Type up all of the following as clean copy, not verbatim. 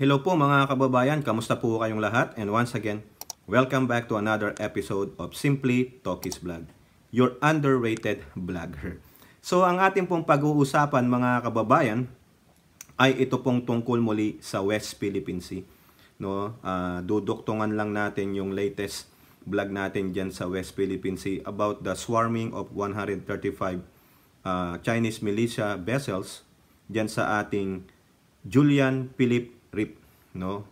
Hello po mga kababayan, kamusta po kayong lahat? And once again, welcome back to another episode of Simply Talkies Vlog, your underrated vlogger. So ang ating pong pag-uusapan mga kababayan ay ito pong tungkol muli sa West Philippine Sea. No? Duduktungan lang natin yung latest vlog natin dyan sa West Philippine Sea about the swarming of 135 Chinese militia vessels dyan sa ating Julian Philip Reef, no?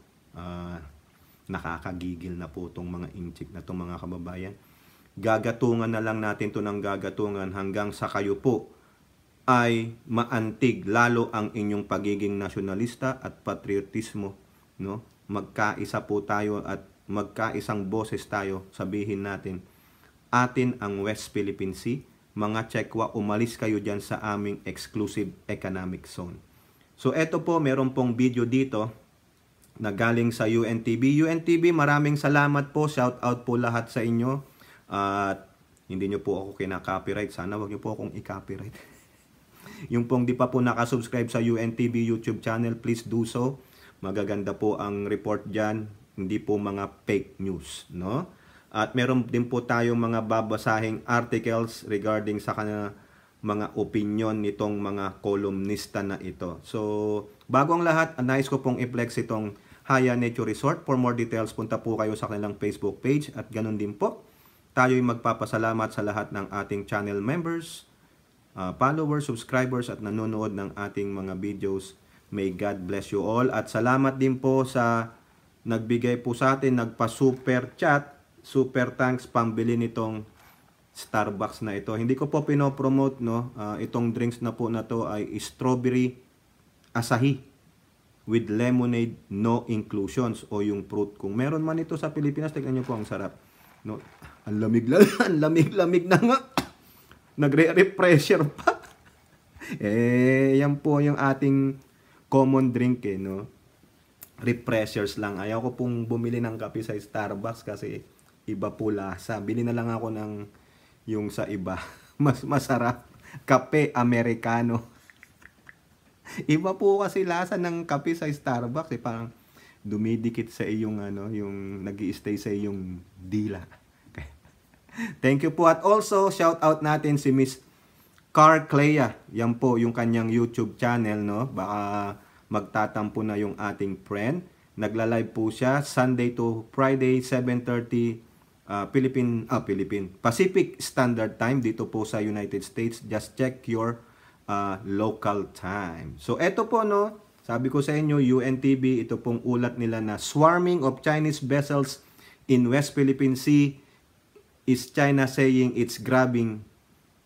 Nakakagigil na po itong mga inchik na itong mga kababayan. Gagatungan na lang natin ito ng gagatungan hanggang sa kayo po ay maantig lalo ang inyong pagiging nasyonalista at patriotismo, no? Magkaisa po tayo at magkaisang boses tayo, sabihin natin, atin ang West Philippine Sea. Mga Chekwa, umalis kayo dyan sa aming exclusive economic zone. So eto po, meron pong video dito na galing sa UNTV. UNTV, maraming salamat po. Shout out po lahat sa inyo. At hindi nyo po ako kinaka-copyright. Sana wag nyo po akong i-copyright. Yung pong di pa po nakasubscribe sa UNTV YouTube channel, please do so. Magaganda po ang report dyan. Hindi po mga fake news, no? At meron din po tayong mga babasahing articles regarding sa mga opinion nitong mga kolumnista na ito. So, bago ang lahat, nais ko pong i-flex itong Haya Nature Resort. For more details, punta po kayo sa kanilang Facebook page. At ganun din po, tayo'y magpapasalamat sa lahat ng ating channel members, followers, subscribers, at nanonood ng ating mga videos. May God bless you all. At salamat din po sa nagbigay po sa atin, nagpa-super chat, super thanks, pambili nitong Starbucks na ito. Hindi ko po pinopromote, no? Itong drinks na po na to ay strawberry asahi with lemonade, no inclusions, o yung fruit. Kung meron man ito sa Pilipinas, tignan nyo po, ang sarap. No? Ang lamig-lamig na nga. Nagre-refresher pa. Yan po yung ating common drink, no? Refreshers lang. Ayaw ko pong bumili ng kape sa Starbucks kasi iba po lasa. Bili na lang ako ng yung sa iba. Mas masarap. Kape Americano. Iba po kasi lasa ng kape sa Starbucks. Parang dumidikit sa iyong yung nag-i-stay sa iyong dila. Okay. Thank you po. At also, shout out natin si Miss Car Clea. Yan po yung kanyang YouTube channel, no? Baka magtatampo na yung ating friend. Nagla-live po siya Sunday to Friday, 7:30 Pacific Standard Time dito po sa United States. Just check your local time. So eto po, no, sabi ko sa inyo, UNTV, ito pong ulat nila na swarming of Chinese vessels in West Philippine Sea is China saying it's grabbing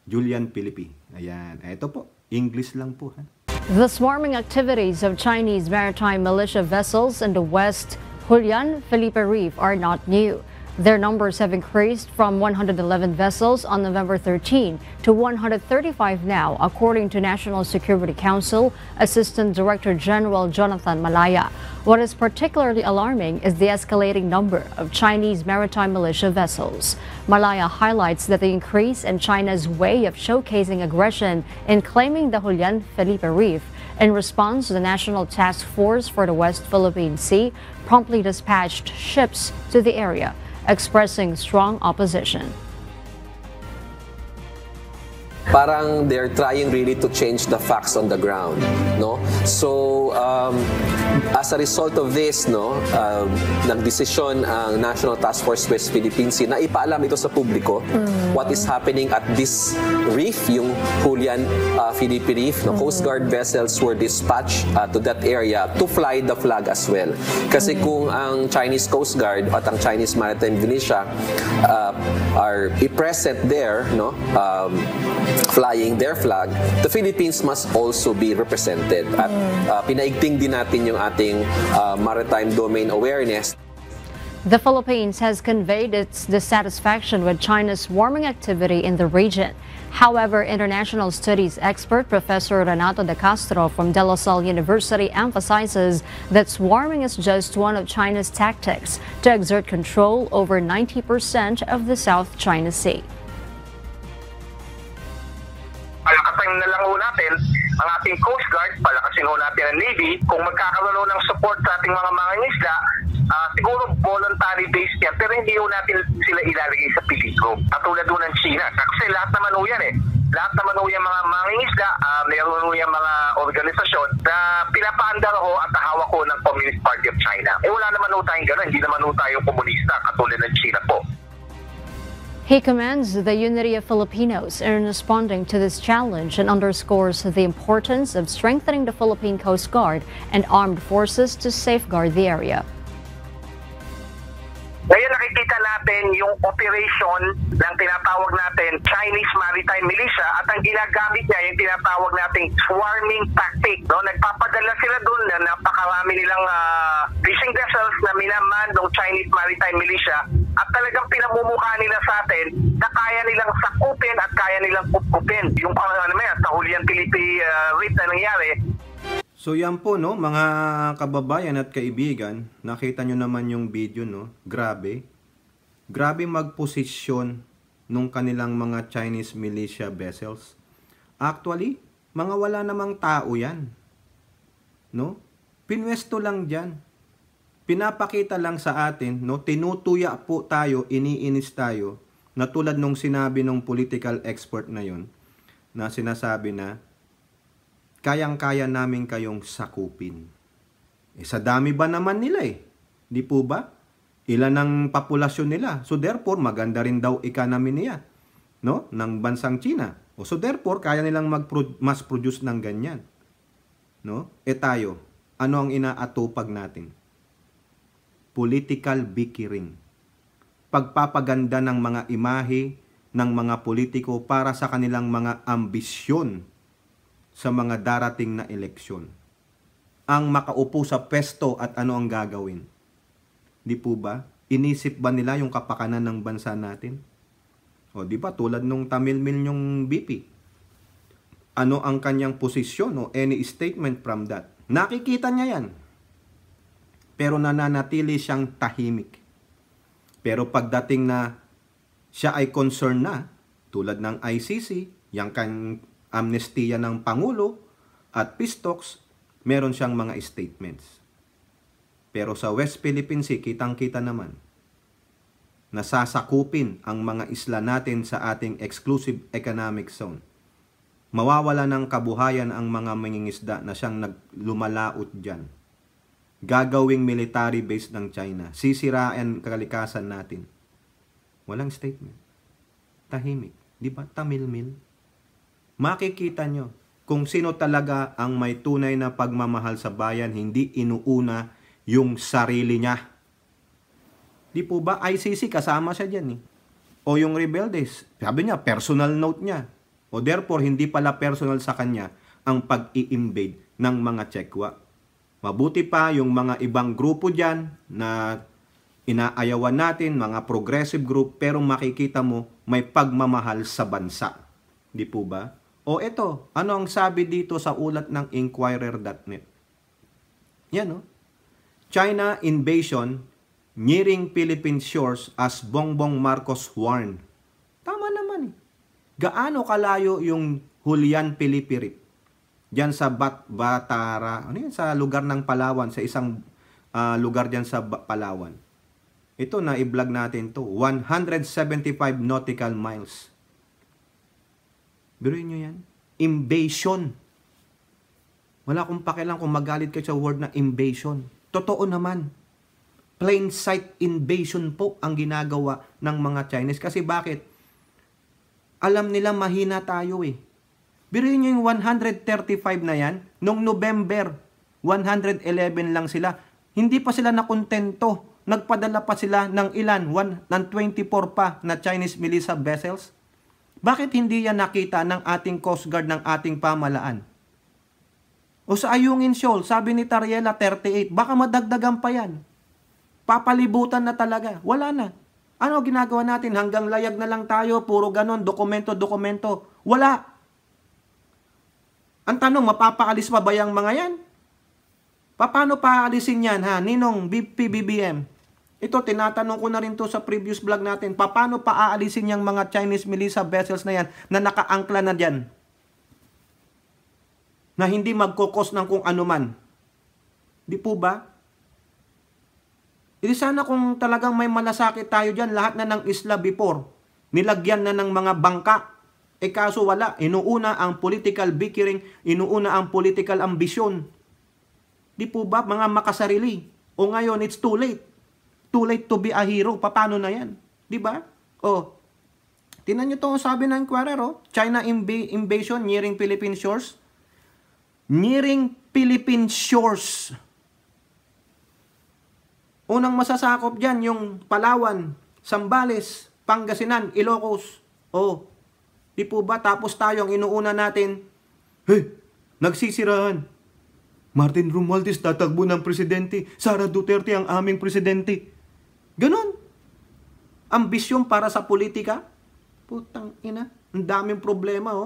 Julian Philippi. Ayan, eto po, English lang po, ha. The swarming activities of Chinese maritime militia vessels in the West Julian Philippi Reef are not new. Their numbers have increased from 111 vessels on November 13 to 135 now, according to National Security Council Assistant Director General Jonathan Malaya. What is particularly alarming is the escalating number of Chinese maritime militia vessels. Malaya highlights that the increase in China's way of showcasing aggression in claiming the Julian Philippi Reef in response, the National Task Force for the West Philippine Sea promptly dispatched ships to the area, expressing strong opposition. Parang they're trying really to change the facts on the ground, no? So as a result of this, no, nagdesisyon ang National Task Force West Philippine Sea na ipaalam ito sa publiko what is happening at this reef, yung Julian Philippi Reef. No? Coast Guard vessels were dispatched to that area to fly the flag as well. Kasi kung ang Chinese Coast Guard at ang Chinese Maritime Militia are present there, no, flying their flag, the Philippines must also be represented. At pinaigting din natin yung ating maritime domain awareness. The Philippines has conveyed its dissatisfaction with China's swarming activity in the region. However, international studies expert Professor Renato de Castro from De La Salle University emphasizes that swarming is just one of China's tactics to exert control over 90% of the South China Sea. Palakasin na lang ho natin ang ating Coast Guard, palakasin gamitin ho natin ang Navy. Kung magkakaroon ho ng support sa ating mga mangingisda, siguro voluntary based yan, pero hindi ho natin sila ilalagay sa peligro. Katulad ho ng China. Kasi lahat naman ho yan Lahat naman ho yung mga mangingisda, mayroon ho yung mga organisasyon na pinapaandar ho at hawak ho ng Communist Party of China. Wala naman ho tayong gano'n. Hindi naman ho tayo komunista katulad ng China po. He commends the unity of Filipinos in responding to this challenge and underscores the importance of strengthening the Philippine Coast Guard and armed forces to safeguard the area. Ngayon nakikita natin yung operation ng tinatawag natin Chinese Maritime Militia at ang ginagamit niya yung tinatawag nating swarming tactic. No? Nagpapadala sila doon na napakarami nilang fishing vessels na minaman ng Chinese Maritime Militia at talagang pinamumukha nila sa atin na kaya nilang sakupin at kaya nilang kupkupin. Yung sa Julian Felipe raid na nangyari. So yan po, no, mga kababayan at kaibigan, nakita nyo naman yung video, no? Grabe. Grabe magposisyon nung kanilang mga Chinese militia vessels. Actually, mga wala namang tao yan. No? Pinwesto lang dyan. Pinapakita lang sa atin, no? Tinutuya po tayo, iniinis tayo, na tulad nung sinabi nung political expert na yon, na sinasabi na, kayang-kaya namin kayong sakupin. Sa dami ba naman nila Di po ba? Ilan ang populasyon nila. So therefore, maganda rin daw economy niya, no? Ng bansang China. So therefore, kaya nilang mass produce ng ganyan. No? Tayo, ano ang inaatupag natin? Political bickering. Pagpapaganda ng mga imahe ng mga politiko para sa kanilang mga ambisyon sa mga darating na eleksyon. Ang makaupo sa pesto at ano ang gagawin. Di po ba? Inisip ba nila yung kapakanan ng bansa natin? O di ba tulad nung Tamilmin yung BP? Ano ang kanyang posisyon o any statement from that? Nakikita niya yan. Pero nananatili siyang tahimik. Pero pagdating na siya ay concerned na, tulad ng ICC, yung amnestiya ng Pangulo at peace talks, meron siyang mga statements. Pero sa West Philippine Sea, kitang-kita naman, nasasakupin ang mga isla natin sa ating exclusive economic zone. Mawawala ng kabuhayan ang mga mangingisda na siyang lumalaot dyan. Gagawing military base ng China. Sisiraan kalikasan natin. Walang statement. Tahimik. Di ba? Tamilmil. Makikita nyo kung sino talaga ang may tunay na pagmamahal sa bayan, hindi inuuna yung sarili niya. Di po ba ICC kasama siya dyan O yung rebeldes, sabi niya, personal note niya. O therefore, hindi pala personal sa kanya ang pag-i-invade ng mga Chekwa. Mabuti pa yung mga ibang grupo dyan na inaayawan natin, mga progressive group, pero makikita mo may pagmamahal sa bansa. Di po ba? O eto, ano ang sabi dito sa ulat ng Inquirer.net? Yan China invasion nearing Philippine shores as Bongbong Marcos warned. Tama naman Gaano kalayo yung Julian Felipe Reef? Diyan sa Batara, sa lugar ng Palawan, sa isang lugar diyan sa Palawan. Ito na i-vlog natin to, 175 nautical miles. Biruin nyo yan. Invasion. Wala akong pakialam kung magalit kayo sa word na invasion. Totoo naman. Plain sight invasion po ang ginagawa ng mga Chinese. Kasi bakit? Alam nila mahina tayo Biruin nyo yung 135 na yan. Noong November, 111 lang sila. Hindi pa sila nakontento. Nagpadala pa sila ng ilan? Ng 24 pa na Chinese militia vessels. Bakit hindi yan nakita ng ating Coast Guard ng ating pamalaan? O sa Ayungin Shoal, sabi ni Tariela 38, baka madagdagan pa yan. Papalibutan na talaga. Wala na. Ano ginagawa natin? Hanggang layag na lang tayo, puro ganon, dokumento. Wala. Ang tanong, mapapaalis pa ba yung mga yan? Paano paalisin yan, Ninong PBBM? Ito, tinatanong ko na rin to sa previous vlog natin. Paano paaalisin yung mga Chinese militia vessels na yan na nakaangkla na dyan? na hindi magkukos ng kung ano man. Di po ba? Hindi sana kung talagang may malasakit tayo dyan, lahat na ng isla before, nilagyan na ng mga bangka. Kaso wala. Inuuna ang political bickering, inuuna ang political ambisyon. Di po ba? Mga makasarili. O ngayon, it's too late. Too late to be a hero. Paano na yan? Di ba? Tingnan nyo to, sabi ng Inquirer, China invasion nearing Philippine shores. Nearing Philippine shores. Unang masasakop dyan, yung Palawan, Zambales, Pangasinan, Ilocos. Di po ba? Tapos tayo, ang inuuna natin, nagsisirahan. Martin Romualdez tatagbo ng presidente. Sara Duterte ang aming presidente. Ganon. Ambisyon para sa politika. Putang ina. Ang daming problema,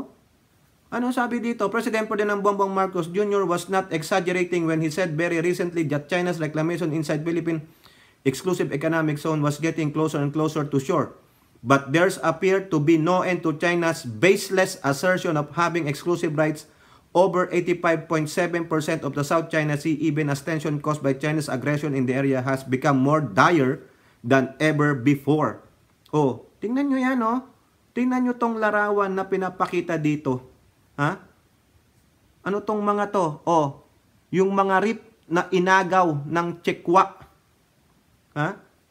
Ano sabi dito? President Ferdinand Bongbong Marcos Jr. was not exaggerating when he said very recently that China's reclamation inside Philippine exclusive economic zone was getting closer and closer to shore. But there's appear to be no end to China's baseless assertion of having exclusive rights over 85.7% of the South China Sea, even as tension caused by China's aggression in the area has become more dire than ever before. Tingnan nyo yan, Tingnan nyo tong larawan na pinapakita dito. Ano tong mga to? Yung mga reef na inagaw ng Chekwa.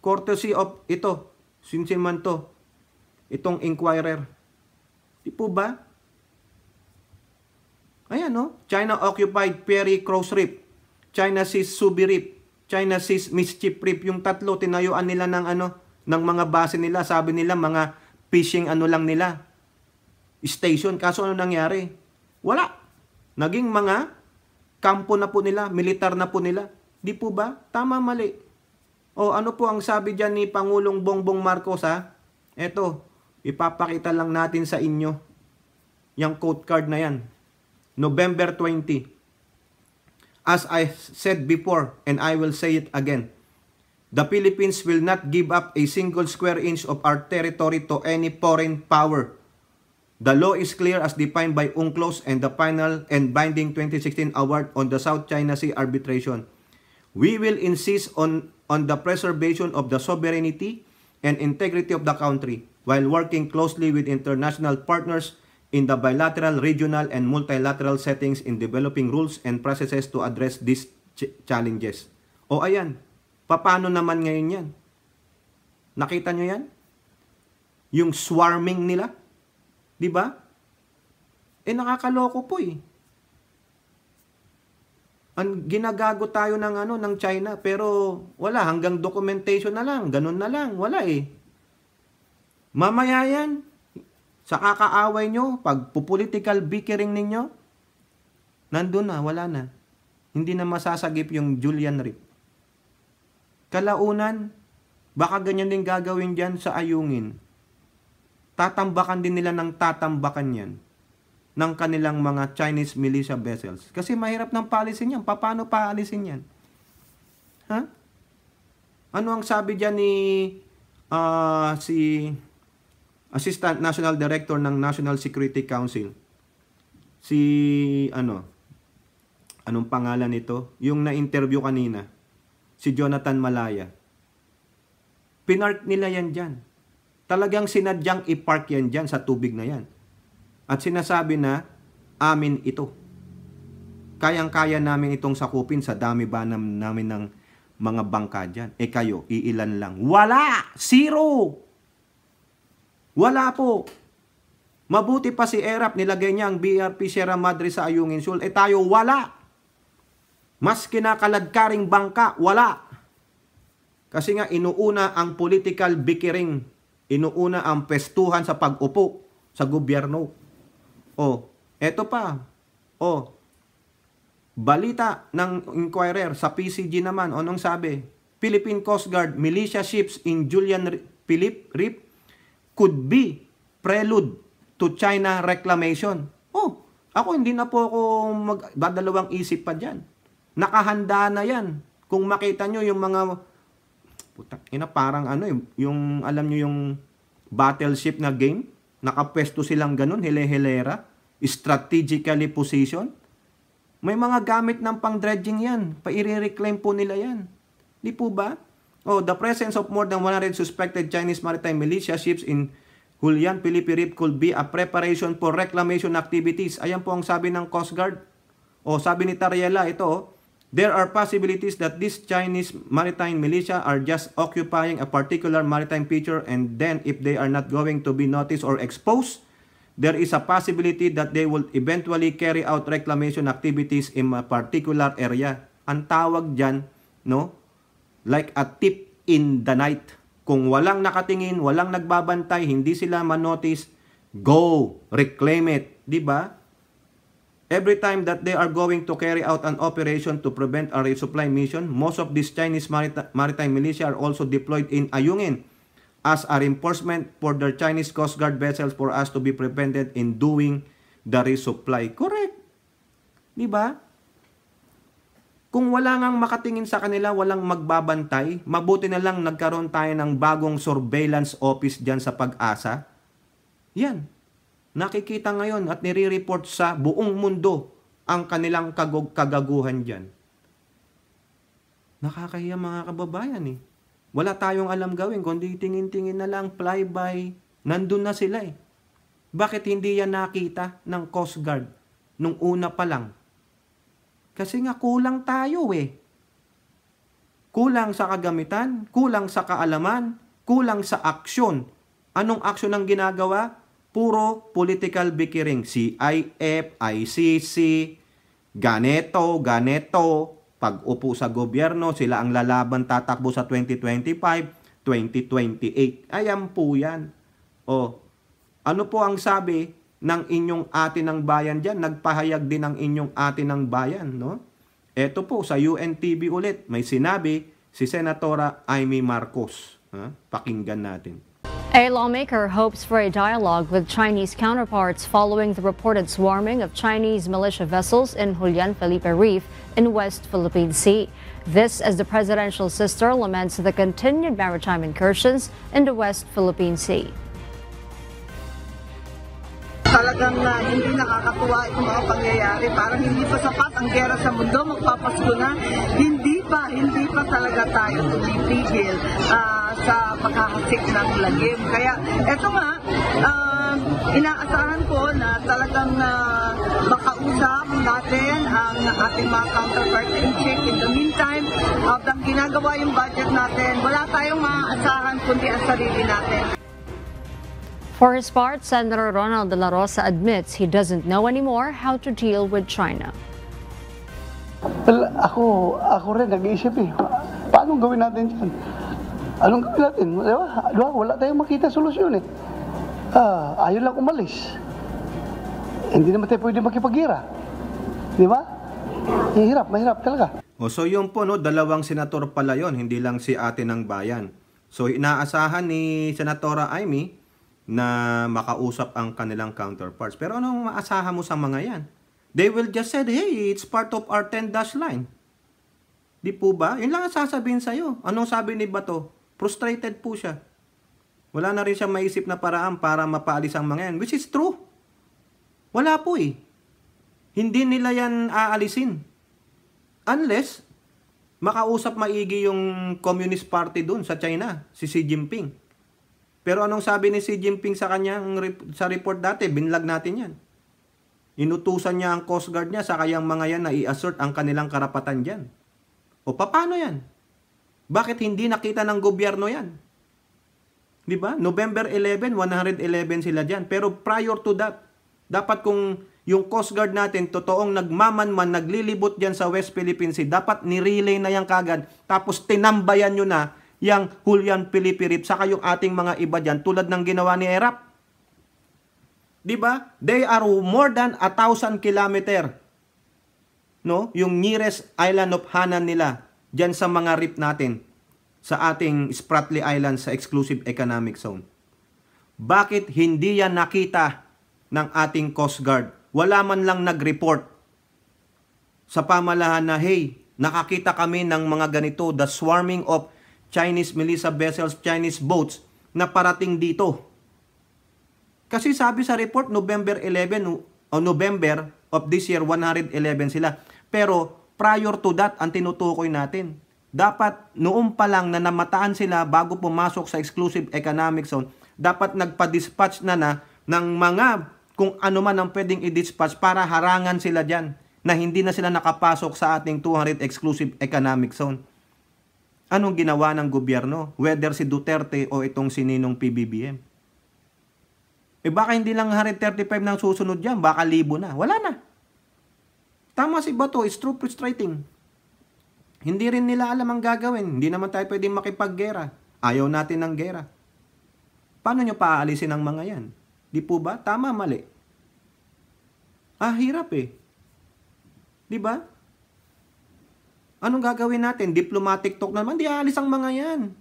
Courtesy of ito. Sinsiman to. Itong Inquirer. Di po ba? Ayan, China occupied Perry Cross Reef. China seized Subi Reef. China seized Mischief Reef. Yung tatlo, tinayuan nila ng ng mga base nila. Sabi nila, mga fishing lang nila. Station. Kaso ano nangyari? Wala. Naging mga kampo na po nila, militar na po nila. Di po ba? Tama, mali. Ano po ang sabi dyan ni Pangulong Bongbong Marcos, Eto, ipapakita lang natin sa inyo. Yung quote card na yan. November 20. As I said before, and I will say it again, the Philippines will not give up a single square inch of our territory to any foreign power. The law is clear as defined by UNCLOS and the final and binding 2016 award on the South China Sea arbitration. We will insist on the preservation of the sovereignty and integrity of the country while working closely with international partners in the bilateral, regional, and multilateral settings in developing rules and processes to address these challenges. Ayan. Paano naman ngayon yan? Nakita nyo yan? Yung swarming nila? Di ba? Nakakaloko po Ang ginagago tayo ng China, pero wala, hanggang documentation na lang, ganun na lang, wala Mamaya yan, sa kakaaway nyo, pag political bickering ninyo, nandun na, wala na. Hindi na masasagip yung Julian Reef. Kalaunan, baka ganyan din gagawin dyan sa Ayungin. Tatambakan din nila ng tatambakan yan ng kanilang mga Chinese militia vessels. Kasi mahirap ng paalisin yan. Paano paalisin yan? Ano ang sabi dyan ni si Assistant National Director ng National Security Council? Anong pangalan nito? Yung na-interview kanina. Si Jonathan Malaya. Pinark nila yan dyan. Talagang sinadyang ipark yan dyan sa tubig na yan. At sinasabi na, amin ito. Kayang-kaya namin itong sakupin sa dami ba namin ng mga bangka dyan. Kayo, iilan lang. Wala! Zero! Wala po. Mabuti pa si Erap, nilagay niya ang BRP Sierra Madre sa Ayungin Shoal. Tayo, wala! Mas kinakaladkaring bangka, wala! Kasi nga, inuuna ang political bickering. Inuuna ang pestuhan sa pag-upo sa gobyerno. Eto pa. Balita ng Inquirer sa PCG naman. Anong sabi? Philippine Coast Guard militia ships in Julian Reef could be prelude to China reclamation. Ako hindi na po ako magdadalawang isip pa dyan. Nakahanda na yan. Kung makita nyo yung mga parang yung alam nyo yung battleship na game, nakapwesto silang ganun, hele-helera, strategically position. May mga gamit ng pang-dredging yan. Paire-reclaim po nila yan. Di po ba? Oh, the presence of more than 100 suspected Chinese maritime militia ships in Hulian, Philippine Reef could be a preparation for reclamation activities. Ayan po ang sabi ng Coast Guard. O sabi ni Tariela, ito, there are possibilities that these Chinese maritime militia are just occupying a particular maritime feature, and then if they are not going to be noticed or exposed, there is a possibility that they will eventually carry out reclamation activities in a particular area. Ang tawag dyan, no? Like a tip in the night. Kung walang nakatingin, walang nagbabantay, hindi sila manotice, go, reclaim it. Diba? Every time that they are going to carry out an operation to prevent a resupply mission, most of these Chinese maritime militia are also deployed in Ayungin as a reinforcement for their Chinese Coast Guard vessels for us to be prevented in doing the resupply. Correct. Diba? Kung wala ngang makatingin sa kanila, walang magbabantay, mabuti na lang nagkaroon tayo ng bagong surveillance office dyan sa Pag-asa. Yan. Nakikita ngayon at nire-report sa buong mundo ang kanilang kagaguhan dyan. Nakakahiya mga kababayan eh. Wala tayong alam gawin, kundi tingin-tingin na lang, flyby. Nandun na sila eh. Bakit hindi yan nakita ng Coast Guard nung una pa lang? Kasi nga kulang tayo eh. Kulang sa kagamitan, kulang sa kaalaman, kulang sa aksyon. Anong aksyon ang ginagawa? Puro political bickering. CIF, ICC, ganito. Pag upo sa gobyerno, sila ang lalaban tatakbo sa 2025, 2028. Ayan po yan. O, ano po ang sabi ng inyong atin ng bayan dyan? Nagpahayag din ng inyong atin ng bayan, no? Ito po, sa UNTV ulit, may sinabi si Senatora Amy Marcos. Pakinggan natin. A lawmaker hopes for a dialogue with Chinese counterparts following the reported swarming of Chinese militia vessels in Julian Felipe Reef in West Philippine Sea. This as the presidential sister laments the continued maritime incursions in the West Philippine Sea. Talagang hindi nakakatuwa itong mga pangyayari. Parang hindi pa sapat ang gera sa mundo, magpapasko na. Hindi pa talaga tayo tumipigil sa pagkakasik ng lagim. Kaya eto nga, inaasahan ko na talagang makausap natin ang ating mga counterpart in chief. In the meantime, habang ginagawa yung budget natin, wala tayong maaasahan kundi ang sarili natin. For his part, Senator Ronald De La Rosa admits he doesn't know anymore how to deal with China. Well, ako rin nag-iisip eh. Paano gawin natin yan? Anong gawin natin? Diba? Wala tayong makita solusyon eh. Ayaw lang umalis. Hindi naman tayo pwede makipagira. Di ba? Mahirap talaga. So yun po, no, dalawang senator pala yun, hindi lang si ate ng bayan. So inaasahan ni Senatora Amy na makausap ang kanilang counterparts. Pero anong maasahan mo sa mga yan? They will just say, hey, it's part of our 10-dash line. Di po ba? Yun lang ang sasabihin sa'yo. Anong sabi ni Bato? Frustrated po siya. Wala na rin siya maisip na paraan para mapaalis ang mga yan. Which is true. Wala po eh. Hindi nila yan aalisin. Unless, makausap maigi yung Communist Party dun sa China, si Xi Jinping. Pero anong sabi ni Xi Jinping sa kanyang sa report dati? Binlag natin yan. Inutusan niya ang Coast Guard niya sa kayang mga yan na i-assert ang kanilang karapatan dyan. O paano yan? Bakit hindi nakita ng gobyerno yan? Di ba? November 11, 111 sila dyan. Pero prior to that, dapat kung yung Coast Guard natin, totoong nagmamanman, naglilibot dyan sa West Philippine Sea, dapat nirelay na yan kagad. Tapos tinambayan nyo na yang Julian Felipe Reef, saka yung ating mga iba dyan, tulad ng ginawa ni ERAP. Diba? They are more than 1,000 kilometer. No? Yung nearest island of Hanan nila, dyan sa mga reef natin, sa ating Spratly Island sa Exclusive Economic Zone. Bakit hindi yan nakita ng ating Coast Guard? Wala man lang nag-report sa pamalahan na, hey, nakakita kami ng mga ganito, the swarming of Chinese militia vessels, Chinese boats na parating dito. Kasi sabi sa report, November 11 o November of this year, 111 sila. Pero prior to that, ang tinutukoy natin, dapat noon pa lang na namataan sila bago pumasok sa exclusive economic zone, dapat nagpa-dispatch na ng mga kung ano man ang pwedeng i-dispatch para harangan sila dyan na hindi na sila nakapasok sa ating 200 exclusive economic zone. Anong ginawa ng gobyerno? Whether si Duterte o itong sininong PBBM. Baka hindi lang 135 nang susunod dyan, baka 1,000 na. Wala na. Tama si Bato, it's true frustrating. Hindi rin nila alam ang gagawin. Hindi naman tayo pwedeng makipaggera. Ayaw natin ng gera. Paano nyo paaalisin ang mga yan? Di po ba? Tama, mali. Hirap eh. Di ba? Anong gagawin natin? Diplomatic talk naman. Di aalis ang mga yan.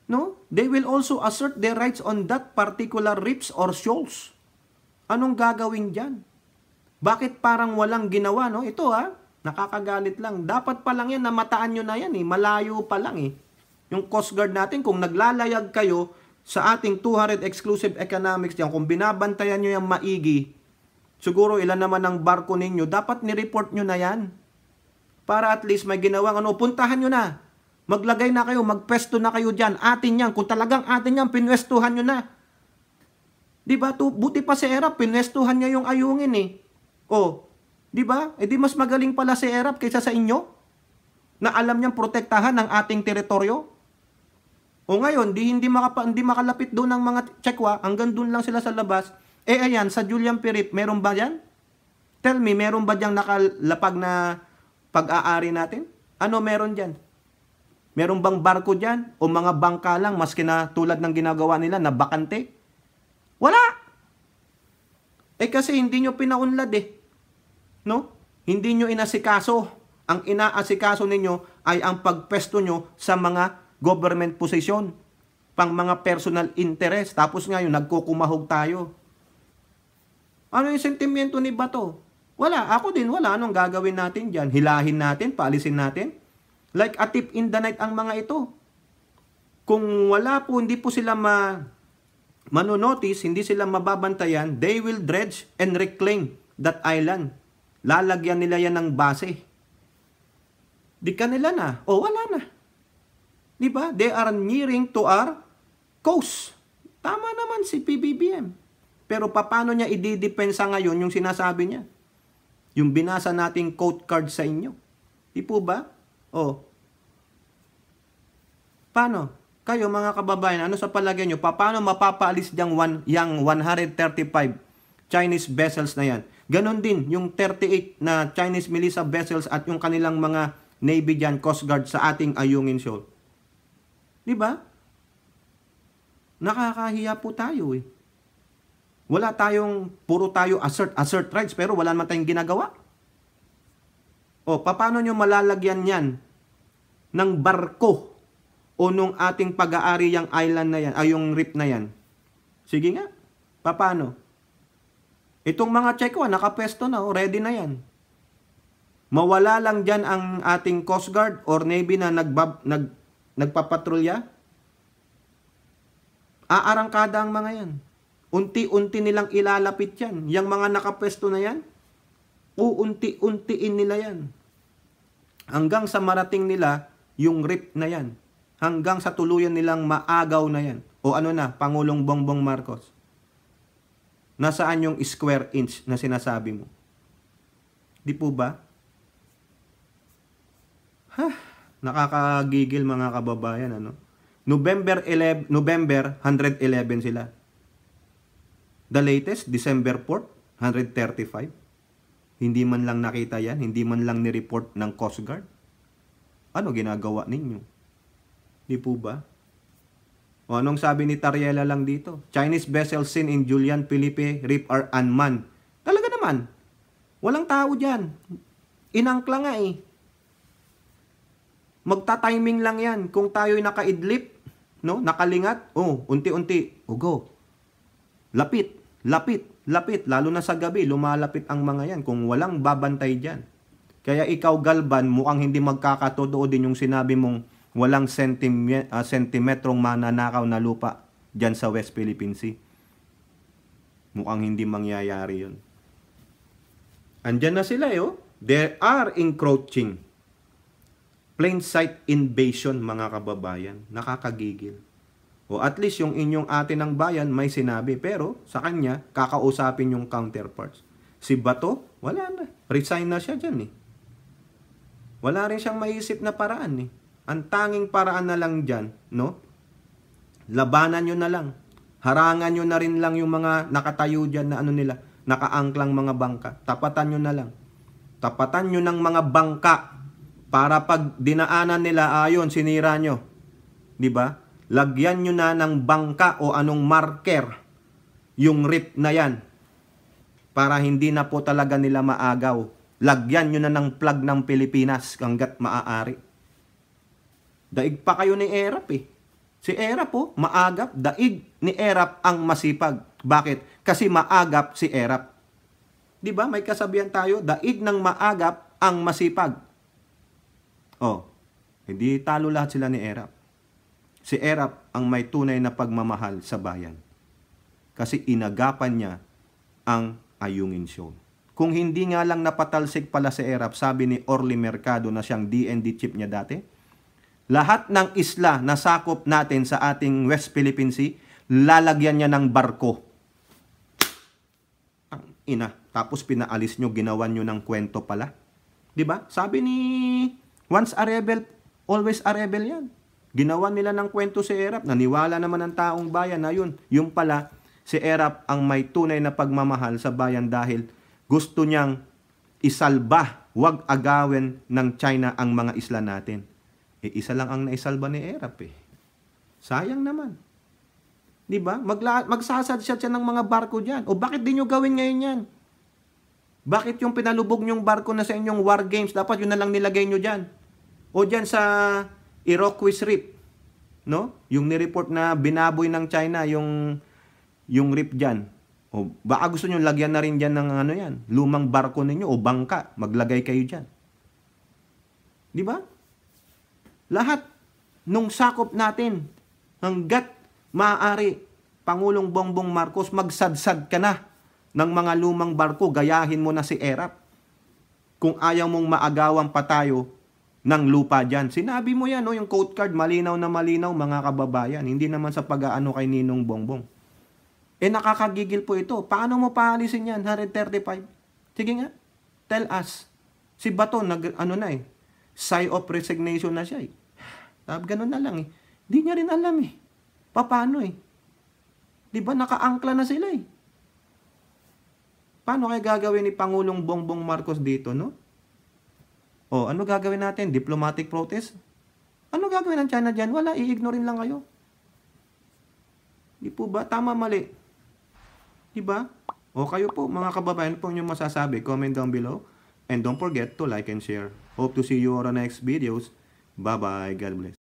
No? They will also assert their rights on that particular rips or shoals. Anong gagawin dyan? Bakit parang walang ginawa, no? Ito nakakagalit lang. Dapat pa lang yan, namataan nyo na yan eh. Malayo pa lang eh. Yung Coast Guard natin, kung naglalayag kayo sa ating 200 exclusive economics yan, kung binabantayan nyo yung maigi, siguro ilan naman ang barko ninyo, dapat ni-report nyo na yan. Para at least may ginawang puntahan nyo na. Maglagay na kayo, magpwesto na kayo dyan. Atin yan. Kung talagang atin yan, pinwestuhan nyo na. Diba? Buti pa si Erap, pinwestuhan niya yung ayungin eh. Diba? Di mas magaling pala si Erap kaysa sa inyo? Na alam niyang protektahan ang ating teritoryo? Ngayon, hindi makalapit doon ng mga Chekwa, hanggang doon lang sila sa labas. Ayan, sa Julian Pirip, meron ba yan? Tell me, meron ba diyang nakalapag na pag-aari natin? Ano meron dyan? Meron bang barko dyan? O mga bangka lang, maski na tulad ng ginagawa nila na bakante? Wala! Kasi hindi nyo pinaunlad eh. No? Hindi nyo inasikaso. Ang inaasikaso ninyo ay ang pagpesto nyo sa mga government position, pang mga personal interest. Tapos ngayon, nagkukumahog tayo. Ano yung sentimiento ni Bato? Wala. Ako din, wala. Anong gagawin natin dyan? Hilahin natin? Paalisin natin? Like a tip in the night ang mga ito. Kung wala po, hindi po sila manonotice, hindi sila mababantayan, they will dredge and reclaim that island. Lalagyan nila yan ng base. Di kanila na. Wala na. Diba? They are nearing to our coast. Tama naman si PBBM. Pero paano niya ididepensa ngayon yung sinasabi niya? Yung binasa nating quote card sa inyo. Di po ba? Paano? Kayo mga kababayan, ano sa palagay nyo? Paano mapapaalis yung 135 Chinese vessels na yan? Ganon din yung 38 na Chinese militia vessels at yung kanilang mga Navy dyan, Coast Guard sa ating Ayungin Shoal. Diba? Nakakahiya po tayo eh. Wala tayong, puro tayo assert rights, pero wala naman tayong ginagawa. Paano nyo malalagyan yan ng barko o nung ating pag-aari yung island na yan, yung reef na yan? Sige nga, paano? Itong mga Chekwa, nakapesto na, ready na yan. Mawala lang dyan ang ating Coast Guard or Navy na nagpapatrolya. Aarangkada ang mga yan. Unti-unti nilang ilalapit yan. Yang mga nakapesto na yan, uunti-untiin nila yan. Hanggang sa marating nila yung reef na yan. Hanggang sa tuluyan nilang maagaw na yan. Pangulong Bongbong Marcos? Nasaan yung square inch na sinasabi mo? Di po ba? Nakakagigil mga kababayan, November 111 sila. The latest, December 4, 135. Hindi man lang nakita yan, hindi man lang ni-report ng Coast Guard. Ano ginagawa ninyo? Di po ba? Anong sabi ni Tariela lang dito? Chinese vessels seen in Julian Felipe Reef are unmanned. Talaga naman. Walang tao dyan. Inangkla nga eh. Magta-timing lang yan. Kung tayo'y nakaidlip, nakalingat, unti-unti, go. Lapit. Lalo na sa gabi, lumalapit ang mga yan kung walang babantay dyan. Kaya ikaw, Galban, mukhang hindi magkakatotoo din yung sinabi mong walang sentimetrong mananakaw na lupa dyan sa West Philippine Sea. Mukhang hindi mangyayari yun. Andyan na sila They are encroaching. Plain sight invasion, mga kababayan. Nakakagigil. O at least yung inyong ate ng bayan may sinabi, pero sa kanya, kakausapin yung counterparts. Si Bato, wala na. Resign na siya dyan eh. Wala rin siyang maisip na paraan eh. Ang tanging paraan na lang dyan, no? Labanan nyo na lang. Harangan nyo na rin lang yung mga nakatayo dyan na ano nila, nakaangklang mga bangka. Tapatan nyo na lang. Tapatan nyo ng mga bangka para pag dinaanan nila, ayon, sinira nyo. Diba? Lagyan nyo na ng bangka o anong marker yung reef na yan para hindi na po talaga nila maagaw. Lagyan nyo na ng flag ng Pilipinas hanggat maaari. Daig pa kayo ni Erap eh. Si Erap po, maagap. Daig ni Erap ang masipag. Bakit? Kasi maagap si Erap. Diba? May kasabihan tayo, daig ng maagap ang masipag. Oh, hindi talo lahat sila ni Erap. Si Erap ang may tunay na pagmamahal sa bayan. Kasi inagapan niya ang Ayungin Shoal. Kung hindi nga lang napatalsik pala si Erap, sabi ni Orly Mercado na siyang DND chief niya dati, lahat ng isla na sakop natin sa ating West Philippine Sea, lalagyan niya ng barko. Ang ina. Tapos pinaalis nyo, ginawan nyo ng kwento pala. Diba? Sabi ni once a rebel, always a rebel yan. Ginawan nila ng kwento si Erap. Naniwala naman ang taong bayan na yun. Yung pala, si Erap ang may tunay na pagmamahal sa bayan dahil gusto niyang isalba, wag agawin ng China ang mga isla natin. Eh, isa lang ang naisalba ni Erap eh. Sayang naman. Diba? Magsasadya siya ng mga barko dyan. O bakit di nyo gawin ngayon yan? Bakit yung pinalubog nyong barko na sa inyong war games, dapat yun na lang nilagay nyo dyan? O dyan sa Iroquois Reef, no? Yung nireport na binaboy ng China, yung reef dyan. O baka gusto nyo lagyan na rin dyan ng ano yan, lumang barko ninyo o bangka, maglagay kayo dyan. Di ba? Lahat nung sakop natin, hanggat maaari, Pangulong Bongbong Marcos, magsadsad ka na ng mga lumang barko, gayahin mo na si Erap. Kung ayaw mong maagawan pa tayo ng lupa dyan. Sinabi mo yan, no? Yung quote card, malinaw na malinaw, mga kababayan. Hindi naman sa pag-aano kay Ninong Bongbong. Eh, nakakagigil po ito. Paano mo paalisin yan? 135? Sige nga, tell us. Si Bato, sigh of resignation na siya eh. Ganun na lang eh. Di niya rin alam eh. Paano eh? Di ba nakaangkla na sila eh? Paano kaya gagawin ni Pangulong Bongbong Marcos dito, no? O, ano gagawin natin? Diplomatic protest? Ano gagawin ng China dyan? Wala, i-ignorin lang kayo. Di po ba? Tama, mali. Di ba? O kayo po, mga kababayan, po yung masasabi. Comment down below. And don't forget to like and share. Hope to see you on the next videos. Bye-bye. God bless.